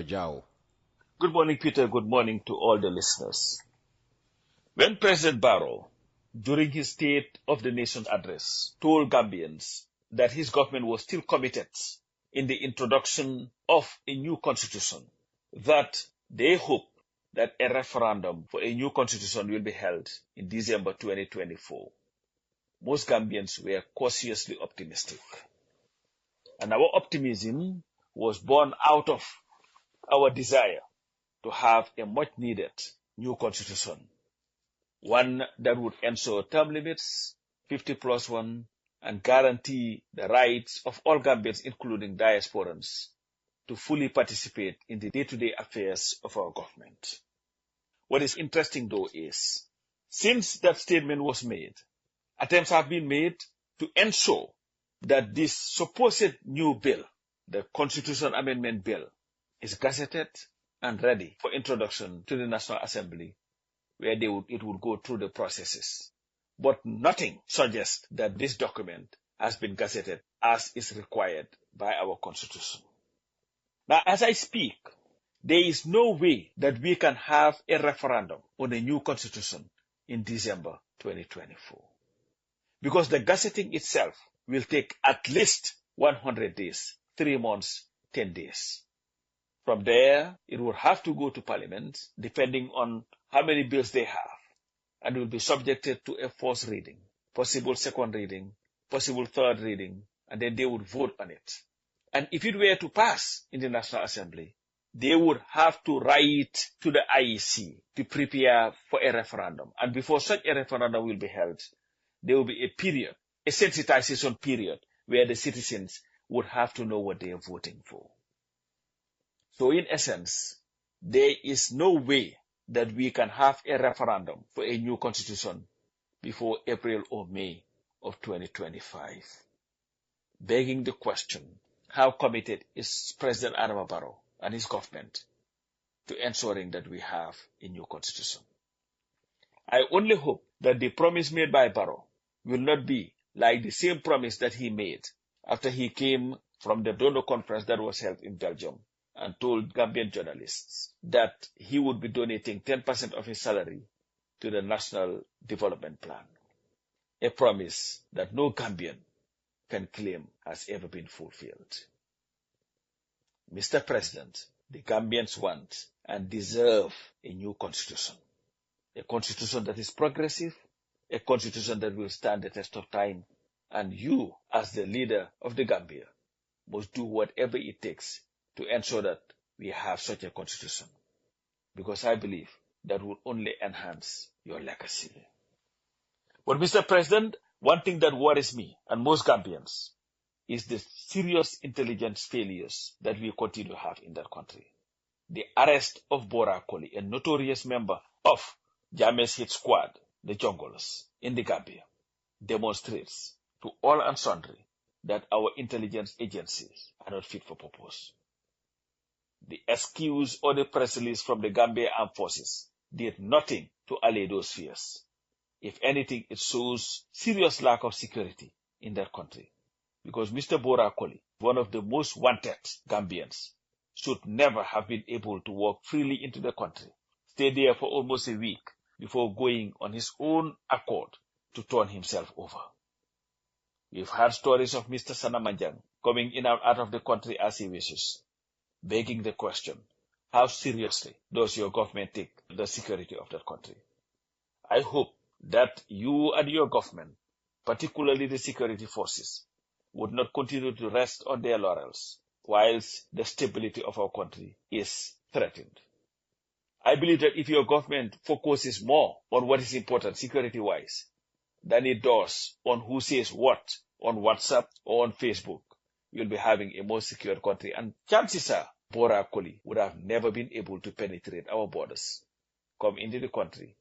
Bajau. Good morning, Peter. Good morning to all the listeners. When President Barrow, during his State of the Nation address, told Gambians that his government was still committed in the introduction of a new constitution, that they hope that a referendum for a new constitution will be held in December 2024, most Gambians were cautiously optimistic. And our optimism was born out of our desire to have a much needed new constitution, one that would ensure term limits, 50+1, and guarantee the rights of all Gambians, including diasporans, to fully participate in the day-to-day affairs of our government. What is interesting, though, is since that statement was made, attempts have been made to ensure that this supposed new bill, the Constitution Amendment Bill, is gazetted and ready for introduction to the National Assembly, where it would go through the processes. But nothing suggests that this document has been gazetted as is required by our Constitution. Now, as I speak, there is no way that we can have a referendum on a new Constitution in December 2024. Because the gazetting itself will take at least 100 days, 3 months, 10 days. From there, it will have to go to Parliament, depending on how many bills they have, and will be subjected to a first reading, possible second reading, possible third reading, and then they would vote on it. And if it were to pass in the National Assembly, they would have to write to the IEC to prepare for a referendum. And before such a referendum will be held, there will be a period, a sensitization period, where the citizens would have to know what they are voting for. So in essence, there is no way that we can have a referendum for a new constitution before April or May of 2025. Begging the question, how committed is President Adama Barrow and his government to ensuring that we have a new constitution? I only hope that the promise made by Barrow will not be like the same promise that he made after he came from the donor conference that was held in Belgium and told Gambian journalists that he would be donating 10% of his salary to the National Development Plan, a promise that no Gambian can claim has ever been fulfilled. Mr. President, the Gambians want and deserve a new constitution, a constitution that is progressive, a constitution that will stand the test of time, and you, as the leader of the Gambia, must do whatever it takes to ensure that we have such a constitution, because I believe that will only enhance your legacy. But Mr. President, one thing that worries me and most Gambians is the serious intelligence failures that we continue to have in that country. The arrest of Barrow, a notorious member of Jammeh's hit squad, the Junglers, in the Gambia, demonstrates to all and sundry that our intelligence agencies are not fit for purpose. The excuse or the press release from the Gambia Armed Forces did nothing to allay those fears. If anything, it shows serious lack of security in that country. Because Mr. Barrow, one of the most wanted Gambians, should never have been able to walk freely into the country, stay there for almost a week before going on his own accord to turn himself over. We've heard stories of Mr. Sanamanjang coming in and out of the country as he wishes, begging the question, how seriously does your government take the security of that country? I hope that you and your government, particularly the security forces, would not continue to rest on their laurels whilst the stability of our country is threatened. I believe that if your government focuses more on what is important security-wise than it does on who says what on WhatsApp or on Facebook, you'll be having a more secure country. And chances are, Barrow would have never been able to penetrate our borders, come into the country,